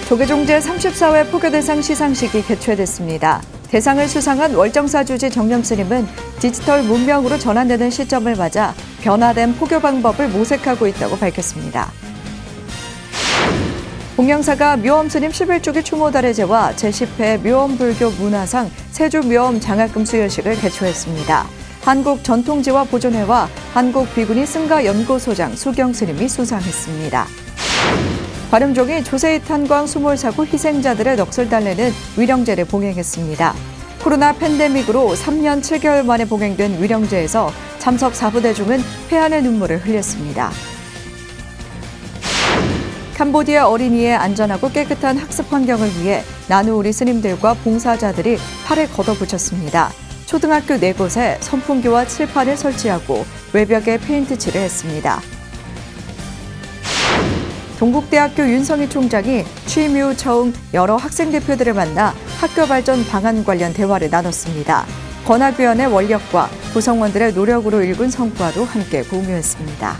조계종 제34회 포교대상 시상식이 개최됐습니다. 대상을 수상한 월정사 주지 정념 스님은 디지털 문명으로 전환되는 시점을 맞아 변화된 포교 방법을 모색하고 있다고 밝혔습니다. 공양사가 묘엄 스님 11주기 추모달의 제와 제10회 묘엄불교 문화상 세주 묘엄 장학금 수여식을 개최했습니다. 한국전통지화보존회와 한국비구니 승가연구소장 수경 스님이 수상했습니다. 관음종이 조세희 탄광 수몰사고 희생자들의 넋을 달래는 위령제를 봉행했습니다. 코로나 팬데믹으로 3년 7개월 만에 봉행된 위령제에서 참석 4부대 중은 패한의 눈물을 흘렸습니다. 캄보디아 어린이의 안전하고 깨끗한 학습 환경을 위해 나누우리 스님들과 봉사자들이 팔을 걷어붙였습니다. 초등학교 4곳에 선풍기와 칠판을 설치하고 외벽에 페인트 칠을 했습니다. 동국대학교 윤성희 총장이 취임 이후 처음 여러 학생 대표들을 만나 학교 발전 방안 관련 대화를 나눴습니다. 권학위원회 원력과 구성원들의 노력으로 이룬 성과도 함께 공유했습니다.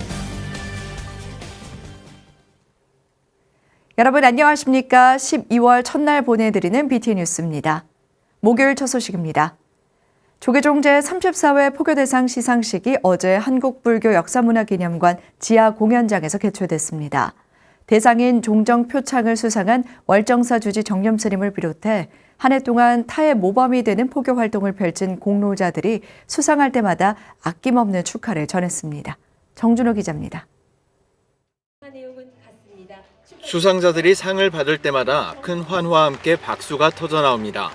여러분 안녕하십니까? 12월 첫날 보내드리는 BTN 뉴스입니다. 목요일 첫 소식입니다. 조계종 제34회 포교대상 시상식이 어제 한국불교역사문화기념관 지하 공연장에서 개최됐습니다. 대상인 종정표창을 수상한 월정사 주지 정념 스님을 비롯해 한 해 동안 타의 모범이 되는 포교 활동을 펼친 공로자들이 수상할 때마다 아낌없는 축하를 전했습니다. 정준호 기자입니다. 수상자들이 상을 받을 때마다 큰 환호와 함께 박수가 터져나옵니다.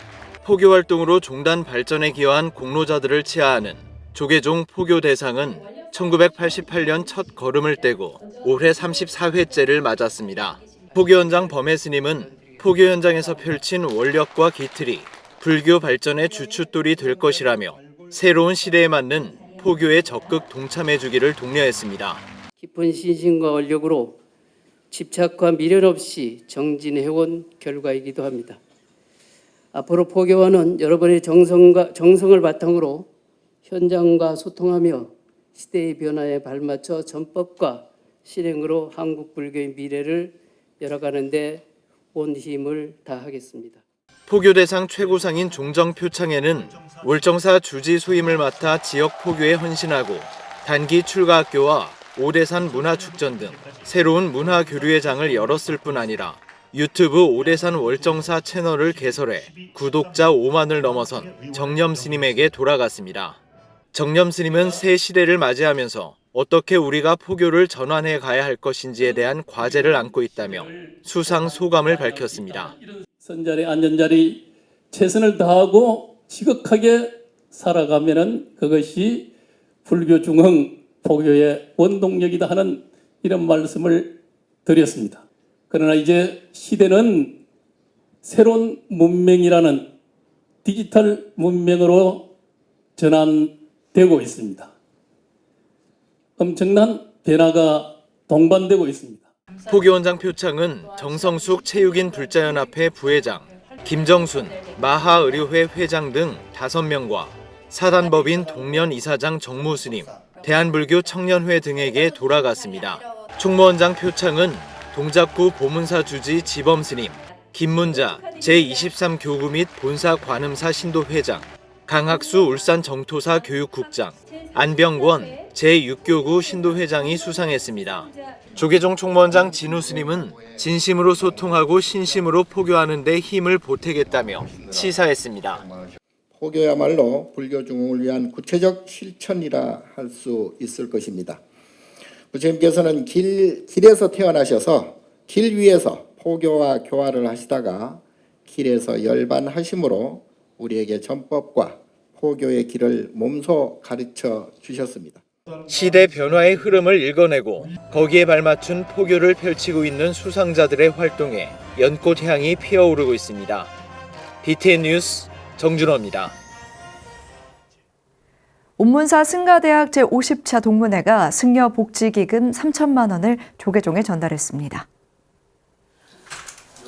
포교 활동으로 종단 발전에 기여한 공로자들을 치하하는 조계종 포교대상은 1988년 첫 걸음을 떼고 올해 34회째를 맞았습니다. 포교 현장 범해 스님은 포교 현장에서 펼친 원력과 기틀이 불교 발전의 주춧돌이 될 것이라며 새로운 시대에 맞는 포교에 적극 동참해주기를 독려했습니다. 깊은 신심과 원력으로 집착과 미련 없이 정진해온 결과이기도 합니다. 앞으로 포교원은 여러분의 정성을 바탕으로 현장과 소통하며 시대의 변화에 발맞춰 전법과 실행으로 한국 불교의 미래를 열어가는 데 온 힘을 다하겠습니다. 포교대상 최고상인 종정표창에는 월정사 주지 수임을 맡아 지역 포교에 헌신하고 단기 출가학교와 오대산 문화축전 등 새로운 문화교류의 장을 열었을 뿐 아니라 유튜브 오대산 월정사 채널을 개설해 구독자 5만을 넘어선 정념 스님에게 돌아갔습니다. 정념 스님은 새 시대를 맞이하면서 어떻게 우리가 포교를 전환해 가야 할 것인지에 대한 과제를 안고 있다며 수상 소감을 밝혔습니다. 선자리 안전자리 최선을 다하고 지극하게 살아가면은 그것이 불교 중흥 포교의 원동력이다 하는 이런 말씀을 드렸습니다. 그러나 이제 시대는 새로운 문명이라는 디지털 문명으로 전환되고 있습니다. 엄청난 변화가 동반되고 있습니다. 포교원장 표창은 정성숙 체육인 불자연합회 부회장, 김정순 마하의료회 회장 등 5명과 사단법인 동련 이사장 정무스님, 대한불교 청년회 등에게 돌아갔습니다. 총무원장 표창은 동작구 보문사 주지 지범스님, 김문자 제23교구 및 본사 관음사 신도회장, 강학수 울산 정토사 교육국장, 안병권 제6교구 신도회장이 수상했습니다. 조계종 총무원장 진우 스님은 진심으로 소통하고 신심으로 포교하는 데 힘을 보태겠다며 시사했습니다. 포교야말로 불교 중흥을 위한 구체적 실천이라 할 수 있을 것입니다. 부처님께서는 길에서 태어나셔서 길 위에서 포교와 교화를 하시다가 길에서 열반하심으로 우리에게 전법과 포교의 길을 몸소 가르쳐 주셨습니다. 시대 변화의 흐름을 읽어내고 거기에 발맞춘 포교를 펼치고 있는 수상자들의 활동에 연꽃 향이 피어오르고 있습니다. BTN 뉴스 정준호입니다. 운문사 승가대학 제50차 동문회가 승려 복지기금 3천만 원을 조계종에 전달했습니다.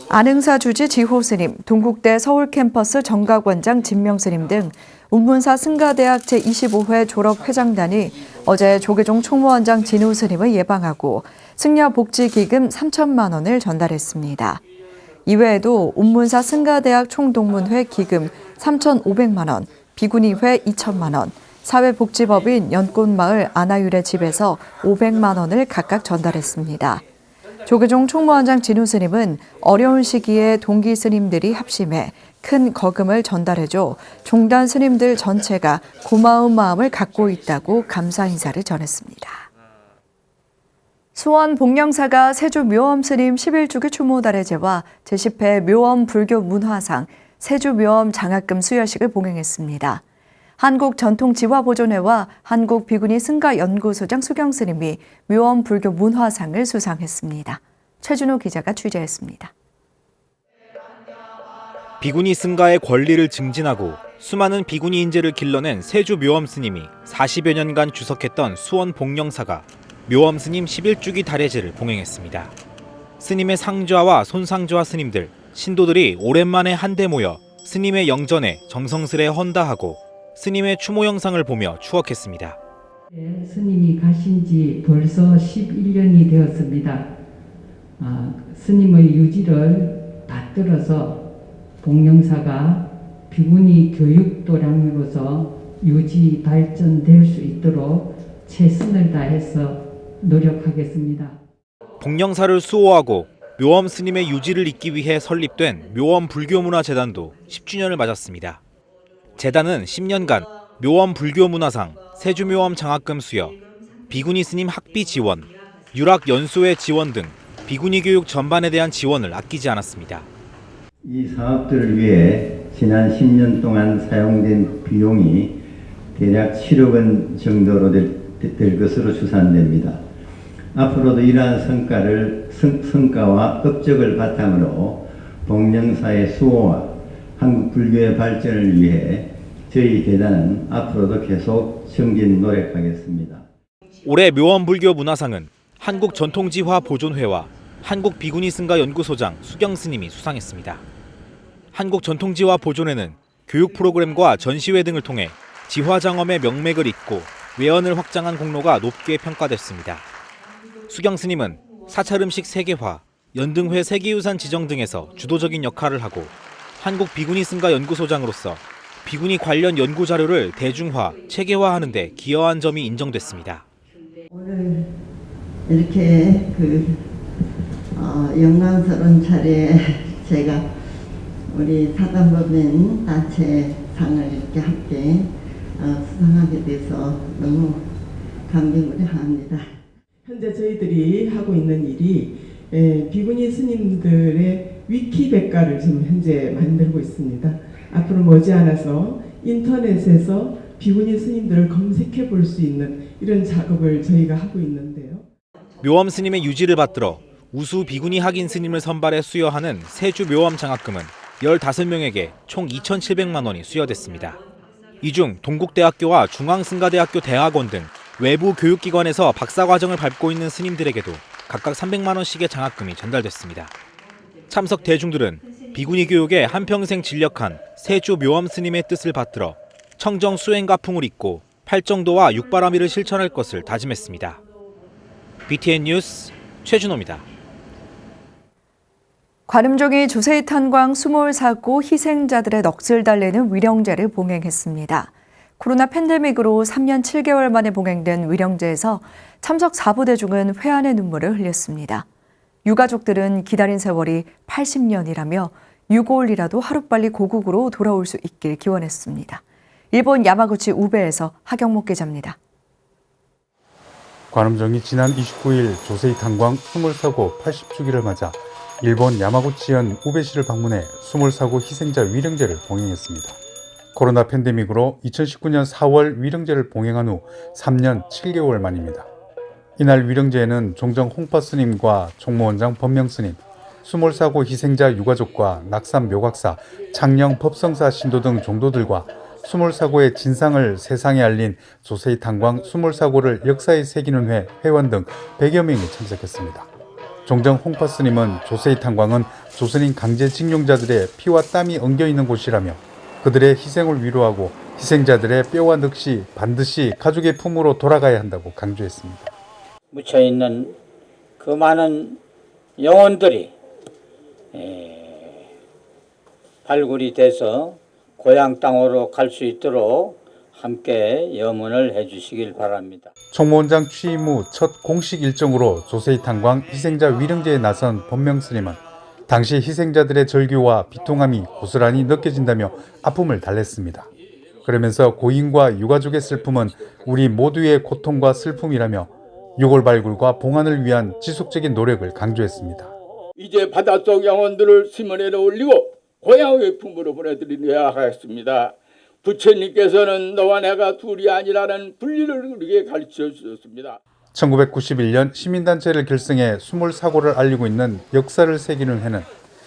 안흥사 주지 지호 스님, 동국대 서울 캠퍼스 정각원장 진명 스님 등 운문사 승가대학 제25회 졸업 회장단이 어제 조계종 총무원장 진우 스님을 예방하고 승려 복지기금 3천만 원을 전달했습니다. 이외에도 운문사 승가대학 총동문회 기금 3,500만 원, 비구니회 2천만 원, 사회복지법인 연꽃마을 아나율의 집에서 500만 원을 각각 전달했습니다. 조계종 총무원장 진우 스님은 어려운 시기에 동기 스님들이 합심해 큰 거금을 전달해줘 종단 스님들 전체가 고마운 마음을 갖고 있다고 감사 인사를 전했습니다. 수원 복령사가 세주 묘엄 스님 11주기 추모 달해제와 제10회 묘엄 불교 문화상 세주 묘엄 장학금 수여식을 봉행했습니다. 한국전통지화보존회와 한국비구니 승가연구소장 수경 스님이 묘엄 불교 문화상을 수상했습니다. 최준호 기자가 취재했습니다. 비구니 승가의 권리를 증진하고 수많은 비구니 인재를 길러낸 세주 묘엄 스님이 40여 년간 주석했던 수원 복령사가 묘엄 스님 11주기 달해제를 봉행했습니다. 스님의 상좌와 손상좌 스님들, 신도들이 오랜만에 한데 모여 스님의 영전에 정성스레 헌다하고 스님의 추모 영상을 보며 추억했습니다. 스님이 가신 지 벌써 11년이 되었습니다. 스님의 유지를 받들어서 복령사가 비구니 교육도량으로서 유지 발전될 수 있도록 최선을 다해서 노력하겠습니다. 복령사를 수호하고 묘엄 스님의 유지를 잇기 위해 설립된 묘엄 불교문화재단도 10주년을 맞았습니다. 재단은 10년간 묘엄 불교문화상, 세주묘엄 장학금 수여, 비구니 스님 학비 지원, 유락 연수회 지원 등 비구니 교육 전반에 대한 지원을 아끼지 않았습니다. 이 사업들을 위해 지난 10년 동안 사용된 비용이 대략 7억 원 정도로 될 것으로 추산됩니다. 앞으로도 이러한 성과와 업적을 바탕으로 복령사의 수호와 한국 불교의 발전을 위해 저희 대단은 앞으로도 계속 정진 노력하겠습니다. 올해 묘엄 불교 문화상은 한국전통지화보존회와 한국비구니승가연구소장 수경 스님이 수상했습니다. 한국전통지화보존회는 교육 프로그램과 전시회 등을 통해 지화장엄의 명맥을 잇고 외연을 확장한 공로가 높게 평가됐습니다. 수경 스님은 사찰음식 세계화, 연등회 세계유산 지정 등에서 주도적인 역할을 하고 한국비구니승가연구소장으로서 비구니 관련 연구 자료를 대중화, 체계화하는 데 기여한 점이 인정됐습니다. 오늘 이렇게 영광스러운 자리에 제가 우리 사단법인 단체상을 이렇게 함께 수상하게 돼서 너무 감개무량합니다. 현재 저희들이 하고 있는 일이 비구니 스님들의 위키백과를 지금 현재 만들고 있습니다. 앞으로 머지않아서 인터넷에서 비구니 스님들을 검색해 볼 수 있는 이런 작업을 저희가 하고 있는데요. 묘엄 스님의 유지를 받들어 우수 비구니 학인 스님을 선발해 수여하는 세주 묘엄 장학금은 15명에게 총 2,700만 원이 수여됐습니다. 이 중 동국대학교와 중앙승가대학교 대학원 등 외부 교육기관에서 박사과정을 밟고 있는 스님들에게도 각각 300만 원씩의 장학금이 전달됐습니다. 참석 대중들은 비구니 교육에 한평생 진력한 세주 묘엄 스님의 뜻을 받들어 청정 수행가풍을 잇고 팔정도와 육바라밀을 실천할 것을 다짐했습니다. BTN 뉴스 최준호입니다. 관음종이 조세희 탄광 수몰 사고 희생자들의 넋을 달래는 위령제를 봉행했습니다. 코로나 팬데믹으로 3년 7개월 만에 봉행된 위령제에서 참석 4부대중은 회한의 눈물을 흘렸습니다. 유가족들은 기다린 세월이 80년이라며 유골이라도 하루빨리 고국으로 돌아올 수 있길 기원했습니다. 일본 야마구치 우베에서 하경목 기자입니다. 관음종이 지난 29일 조세희 탄광 수몰사고 80주기를 맞아 일본 야마구치현 우베시를 방문해 수몰사고 희생자 위령제를 봉행했습니다. 코로나 팬데믹으로 2019년 4월 위령제를 봉행한 후 3년 7개월 만입니다. 이날 위령제에는 종정 홍파 스님과 총무원장 법명 스님, 수몰사고 희생자 유가족과 낙산 묘각사, 창녕 법성사 신도 등 종도들과 수몰사고의 진상을 세상에 알린 조세희 탄광 수몰사고를 역사에 새기는 회 회원 등 100여 명이 참석했습니다. 종정 홍파 스님은 조세희 탄광은 조선인 강제징용자들의 피와 땀이 엉겨있는 곳이라며 그들의 희생을 위로하고 희생자들의 뼈와 넋이 반드시 가족의 품으로 돌아가야 한다고 강조했습니다. 묻혀있는 그 많은 영혼들이 발굴이 돼서 고향 땅으로 갈 수 있도록 함께 염원을 해주시길 바랍니다. 총무원장 취임 후 첫 공식 일정으로 조세희 탄광 희생자 위령제에 나선 본명 스님은 당시 희생자들의 절규와 비통함이 고스란히 느껴진다며 아픔을 달랬습니다. 그러면서 고인과 유가족의 슬픔은 우리 모두의 고통과 슬픔이라며 유골 발굴과 봉안을 위한 지속적인 노력을 강조했습니다. 이제 바닷속 영혼들을 시몬에 올리고 고향의 품으로 보내드리려야 하겠습니다. 부처님께서는 너와 내가 둘이 아니라는 분리를 우리에게 가르쳐 주셨습니다. 1991년 시민단체를 결성해 수몰 사고를 알리고 있는 역사를 새기는 해는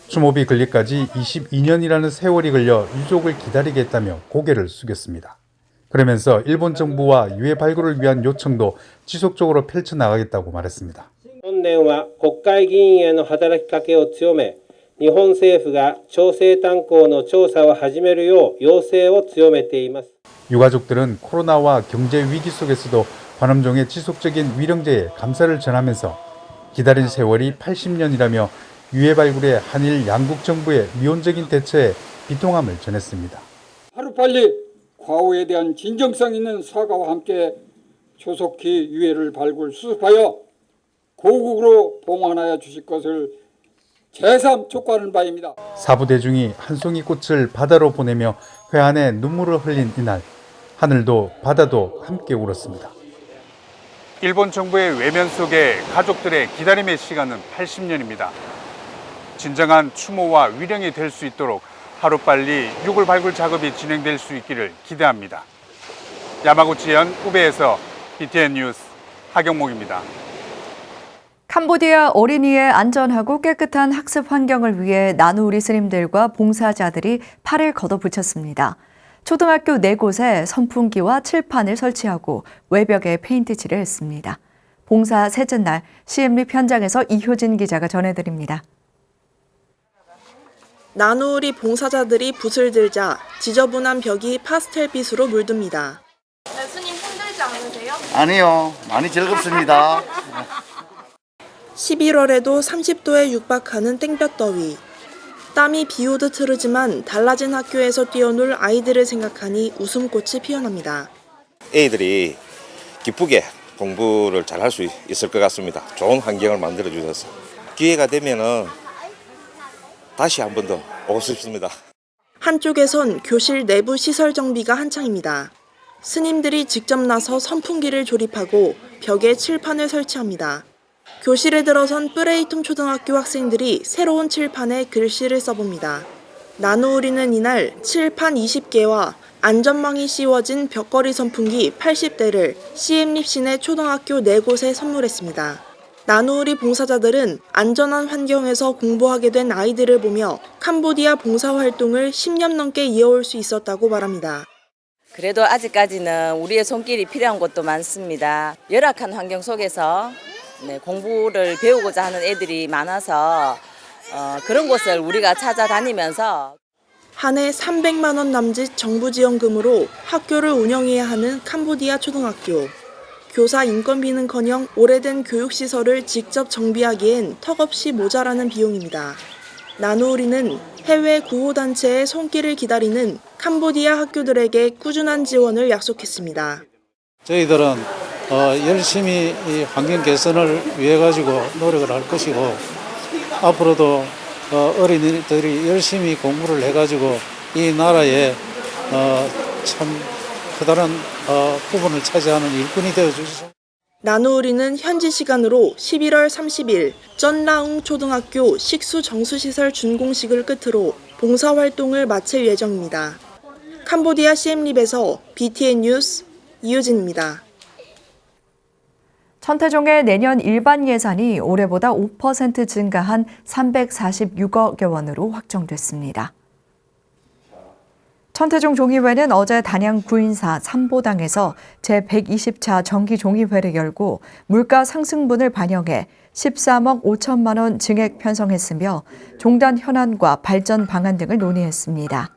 추모비 건립까지 22년이라는 세월이 걸려 유족을 기다리게 했다며 고개를 숙였습니다. 그러면서 일본 정부와 유해 발굴을 위한 요청도 지속적으로 펼쳐나가겠다고 말했습니다. 本年は国会議員への働きかけを強め、日本政府が調整炭鉱の調査を始めるよう要請を強めています。 유가족들은 코로나와 경제 위기 속에서도 관음종의 지속적인 위령제에 감사를 전하면서 기다린 세월이 80년이라며 유해 발굴의 한일 양국 정부의 미온적인 대처에 비통함을 전했습니다. 하루빨리 과오에 대한 진정성 있는 사과와 함께 조속히 유해를 발굴 수습하여 고국으로 봉환하여 주실 것을 재삼 촉구하는 바입니다. 사부 대중이 한 송이 꽃을 바다로 보내며 회한에 눈물을 흘린 이날, 하늘도 바다도 함께 울었습니다. 일본 정부의 외면 속에 가족들의 기다림의 시간은 80년입니다. 진정한 추모와 위령이 될 수 있도록 하루빨리 유골 발굴 작업이 진행될 수 있기를 기대합니다. 야마구치현 우베에서 BTN 뉴스 하경목입니다. 캄보디아 어린이의 안전하고 깨끗한 학습 환경을 위해 나누리 스님들과 봉사자들이 팔을 걷어붙였습니다. 초등학교 4곳에 선풍기와 칠판을 설치하고 외벽에 페인트칠을 했습니다. 봉사 셋째 날 CM립 현장에서 이효진 기자가 전해드립니다. 나누리 봉사자들이 붓을 들자 지저분한 벽이 파스텔빛으로 물듭니다. 스님 힘들지 않으세요? 아니요, 많이 즐겁습니다. 11월에도 30도에 육박하는 땡볕더위. 땀이 비오듯 흐르지만 달라진 학교에서 뛰어놀 아이들을 생각하니 웃음꽃이 피어납니다. 애들이 기쁘게 공부를 잘 할 수 있을 것 같습니다. 좋은 환경을 만들어 주셔서 기회가 되면은 다시 한 번 더 오고 싶습니다. 한쪽에선 교실 내부 시설 정비가 한창입니다. 스님들이 직접 나서 선풍기를 조립하고 벽에 칠판을 설치합니다. 교실에 들어선 뿌레이툼 초등학교 학생들이 새로운 칠판에 글씨를 써봅니다. 나누리는 이날 칠판 20개와 안전망이 씌워진 벽걸이 선풍기 80대를 CM립 시내 초등학교 4곳에 선물했습니다. 나누리 봉사자들은 안전한 환경에서 공부하게 된 아이들을 보며 캄보디아 봉사활동을 10년 넘게 이어올 수 있었다고 말합니다. 그래도 아직까지는 우리의 손길이 필요한 곳도 많습니다. 열악한 환경 속에서 공부를 배우고자 하는 애들이 많아서 그런 곳을 우리가 찾아다니면서 한 해 300만 원 남짓 정부 지원금으로 학교를 운영해야 하는 캄보디아 초등학교. 교사 인건비는커녕 오래된 교육시설을 직접 정비하기엔 턱없이 모자라는 비용입니다. 나누리는 해외 구호단체의 손길을 기다리는 캄보디아 학교들에게 꾸준한 지원을 약속했습니다. 저희들은 열심히 이 환경 개선을 위해 가지고 노력을 할 것이고 앞으로도 어린이들이 열심히 공부를 해가지고 이 나라에 참 커다란 부분을 차지하는 일꾼이 되어주시죠. 나누리는 현지 시간으로 11월 30일 쩐라웅 초등학교 식수 정수시설 준공식을 끝으로 봉사활동을 마칠 예정입니다. 캄보디아 CM립에서 BTN 뉴스 이유진입니다. 천태종의 내년 일반 예산이 올해보다 5% 증가한 346억여 원으로 확정됐습니다. 천태종 종의회는 어제 단양 구인사 삼보당에서 제120차 정기종의회를 열고 물가 상승분을 반영해 13억 5천만 원 증액 편성했으며 종단 현안과 발전 방안 등을 논의했습니다.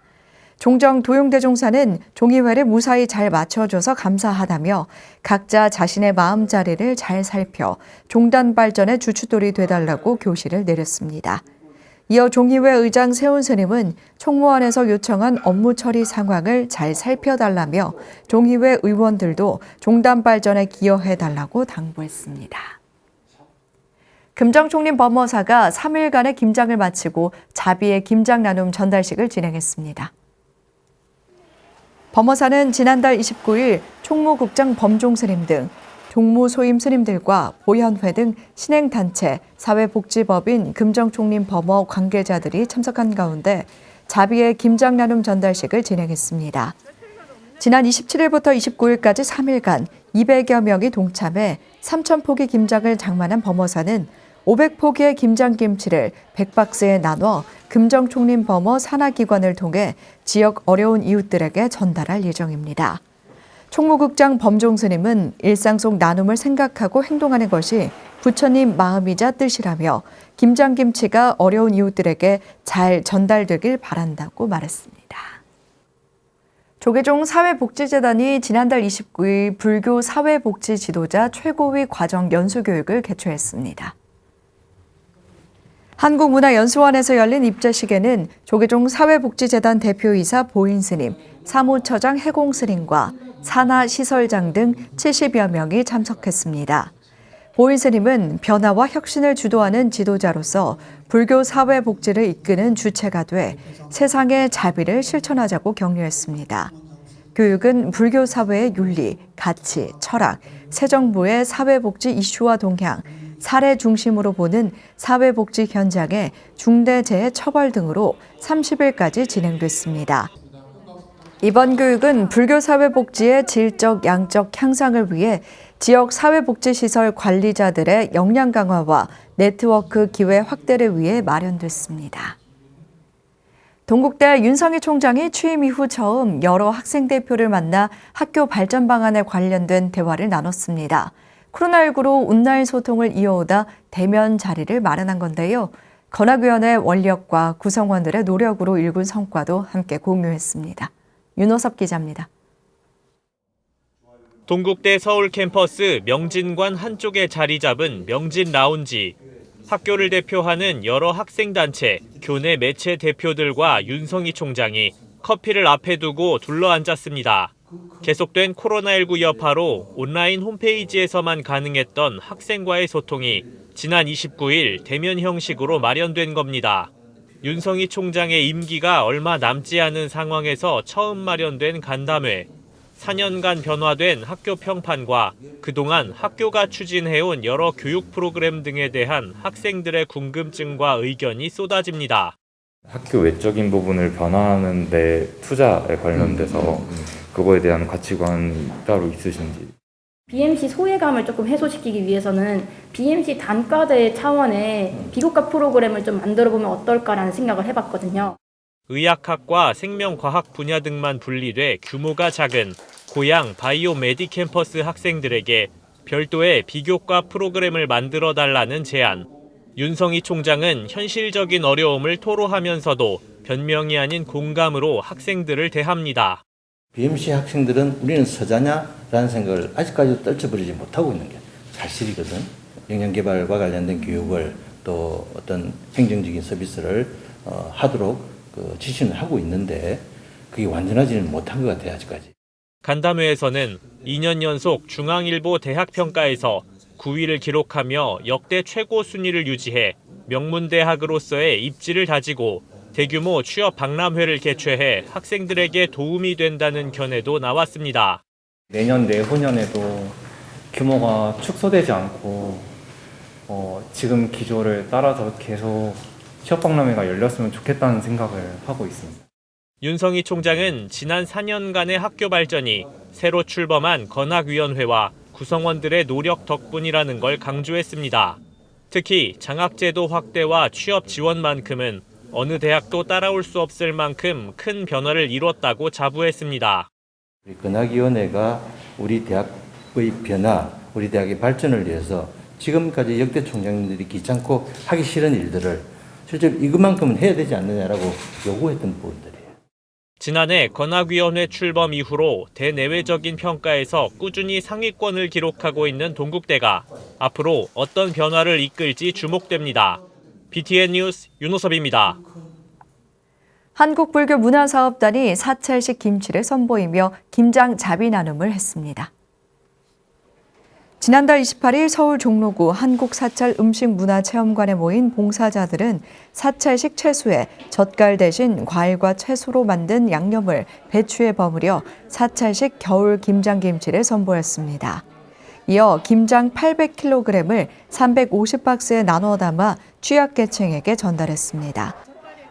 종정 도용대종사는 종의회를 무사히 잘 마쳐줘서 감사하다며 각자 자신의 마음자리를 잘 살펴 종단 발전의 주춧돌이 되달라고 교시를 내렸습니다. 이어 종의회 의장 세훈 스님은 총무원에서 요청한 업무 처리 상황을 잘 살펴달라며 종의회 의원들도 종단 발전에 기여해달라고 당부했습니다. 금정총림 범어사가 3일간의 김장을 마치고 자비의 김장 나눔 전달식을 진행했습니다. 범어사는 지난달 29일 총무국장 범종 스님 등 종무 소임 스님들과 보현회 등 신행단체, 사회복지법인 금정총림 범어 관계자들이 참석한 가운데 자비의 김장 나눔 전달식을 진행했습니다. 지난 27일부터 29일까지 3일간 200여 명이 동참해 3,000포기 김장을 장만한 범어사는 500포기의 김장김치를 100박스에 나눠 금정총림 범어 산하기관을 통해 지역 어려운 이웃들에게 전달할 예정입니다. 총무국장 범종 스님은 일상 속 나눔을 생각하고 행동하는 것이 부처님 마음이자 뜻이라며 김장김치가 어려운 이웃들에게 잘 전달되길 바란다고 말했습니다. 조계종 사회복지재단이 지난달 29일 불교 사회복지 지도자 최고위 과정 연수교육을 개최했습니다. 한국문화연수원에서 열린 입제식에는 조계종 사회복지재단 대표이사 보인스님, 사무처장 해공스님과 산하시설장 등 70여 명이 참석했습니다. 보인스님은 변화와 혁신을 주도하는 지도자로서 불교 사회복지를 이끄는 주체가 돼 세상의 자비를 실천하자고 격려했습니다. 교육은 불교 사회의 윤리, 가치, 철학, 새 정부의 사회복지 이슈와 동향, 사례 중심으로 보는 사회복지 현장의 중대재해 처벌 등으로 30일까지 진행됐습니다. 이번 교육은 불교 사회복지의 질적, 양적 향상을 위해 지역 사회복지시설 관리자들의 역량 강화와 네트워크 기회 확대를 위해 마련됐습니다. 동국대 윤성희 총장이 취임 이후 처음 여러 학생 대표를 만나 학교 발전 방안에 관련된 대화를 나눴습니다. 코로나19로 온라인 소통을 이어오다 대면 자리를 마련한 건데요. 건학위원회 원력과 구성원들의 노력으로 이룬 성과도 함께 공유했습니다. 윤호섭 기자입니다. 동국대 서울 캠퍼스 명진관 한쪽에 자리 잡은 명진 라운지. 학교를 대표하는 여러 학생단체, 교내 매체 대표들과 윤성희 총장이 커피를 앞에 두고 둘러앉았습니다. 계속된 코로나19 여파로 온라인 홈페이지에서만 가능했던 학생과의 소통이 지난 29일 대면 형식으로 마련된 겁니다. 윤성희 총장의 임기가 얼마 남지 않은 상황에서 처음 마련된 간담회. 4년간 변화된 학교 평판과 그동안 학교가 추진해온 여러 교육 프로그램 등에 대한 학생들의 궁금증과 의견이 쏟아집니다. 학교 외적인 부분을 변화하는 데 투자에 관련돼서 그거에 대한 가치관이 따로 있으신지. BMC 소외감을 조금 해소시키기 위해서는 BMC 단과대 차원의 비교과 프로그램을 좀 만들어보면 어떨까라는 생각을 해봤거든요. 의학학과 생명과학 분야 등만 분리돼 규모가 작은 고양 바이오메디 캠퍼스 학생들에게 별도의 비교과 프로그램을 만들어달라는 제안. 윤성희 총장은 현실적인 어려움을 토로하면서도 변명이 아닌 공감으로 학생들을 대합니다. BMC 학생들은 우리는 서자냐라는 생각을 아직까지도 떨쳐버리지 못하고 있는 게 사실이거든. 역량개발과 관련된 교육을 또 어떤 행정적인 서비스를 하도록 지시는 하고 있는데 그게 완전하지는 못한 것 같아요, 아직까지. 간담회에서는 2년 연속 중앙일보 대학평가에서 9위를 기록하며 역대 최고 순위를 유지해 명문대학으로서의 입지를 다지고 대규모 취업 박람회를 개최해 학생들에게 도움이 된다는 견해도 나왔습니다. 내년 내후년에도 규모가 축소되지 않고 지금 기조를 따라서 계속 취업박람회가 열렸으면 좋겠다는 생각을 하고 있습니다. 윤성희 총장은 지난 4년간의 학교 발전이 새로 출범한 건학위원회와 구성원들의 노력 덕분이라는 걸 강조했습니다. 특히 장학제도 확대와 취업 지원만큼은 어느 대학도 따라올 수 없을 만큼 큰 변화를 이뤘다고 자부했습니다. 우리 건학위원회가 우리 대학의 변화, 우리 대학의 발전을 위해서 지금까지 역대 총장님들이 귀찮고 하기 싫은 일들을 실제로 이것만큼은 해야 되지 않느냐라고 요구했던 부분들이에요. 지난해 건학위원회 출범 이후로 대내외적인 평가에서 꾸준히 상위권을 기록하고 있는 동국대가 앞으로 어떤 변화를 이끌지 주목됩니다. BTN 뉴스 윤호섭입니다. 한국불교문화사업단이 사찰식 김치를 선보이며 김장 자비 나눔을 했습니다. 지난달 28일 서울 종로구 한국사찰음식문화체험관에 모인 봉사자들은 사찰식 채소에 젓갈 대신 과일과 채소로 만든 양념을 배추에 버무려 사찰식 겨울 김장김치를 선보였습니다. 이어 김장 800kg을 350박스에 나눠 담아 취약계층에게 전달했습니다.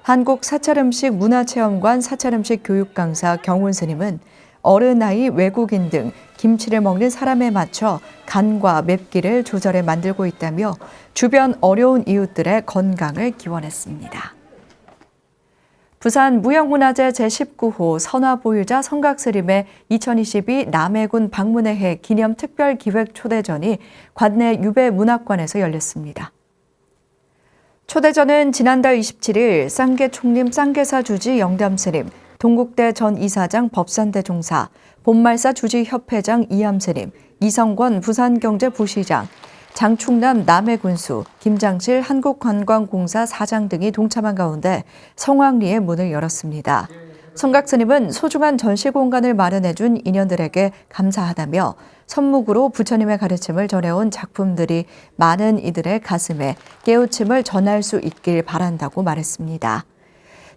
한국사찰음식문화체험관 사찰음식 교육강사 경훈 스님은 어른, 아이, 외국인 등 김치를 먹는 사람에 맞춰 간과 맵기를 조절해 만들고 있다며 주변 어려운 이웃들의 건강을 기원했습니다. 부산 무형문화재 제19호 선화보유자 성각스님의 2022 남해군 방문의 해 기념 특별기획 초대전이 관내 유배문학관에서 열렸습니다. 초대전은 지난달 27일 쌍계 총림 쌍계사 주지 영담스님, 동국대 전 이사장 법산대 종사, 본말사 주지 협회장 이암스님, 이성권 부산경제부시장, 장충남 남해군수, 김장실 한국관광공사 사장 등이 동참한 가운데 성황리의 문을 열었습니다. 성각스님은 소중한 전시 공간을 마련해준 인연들에게 감사하다며 선묵으로 부처님의 가르침을 전해온 작품들이 많은 이들의 가슴에 깨우침을 전할 수 있길 바란다고 말했습니다.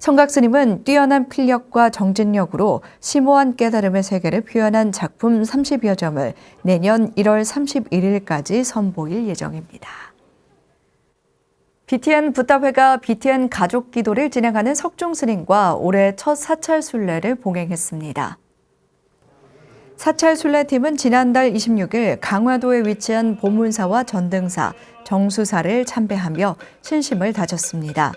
성각스님은 뛰어난 필력과 정진력으로 심오한 깨달음의 세계를 표현한 작품 30여 점을 내년 1월 31일까지 선보일 예정입니다. BTN 붓다회가 BTN 가족 기도를 진행하는 석중스님과 올해 첫 사찰순례를 봉행했습니다. 사찰순례팀은 지난달 26일 강화도에 위치한 보문사와 전등사, 정수사를 참배하며 신심을 다졌습니다.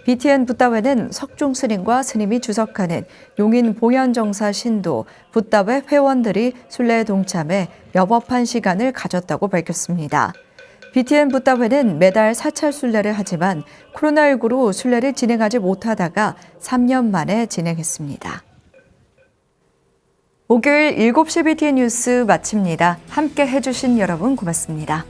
BTN 붓다회는 석중스님과 스님이 주석하는 용인 보현정사 신도, 붓다회 회원들이 순례에 동참해 여법한 시간을 가졌다고 밝혔습니다. BTN 붓다회는 매달 사찰 순례를 하지만 코로나19로 순례를 진행하지 못하다가 3년 만에 진행했습니다. 목요일 7시 BTN 뉴스 마칩니다. 함께 해주신 여러분 고맙습니다.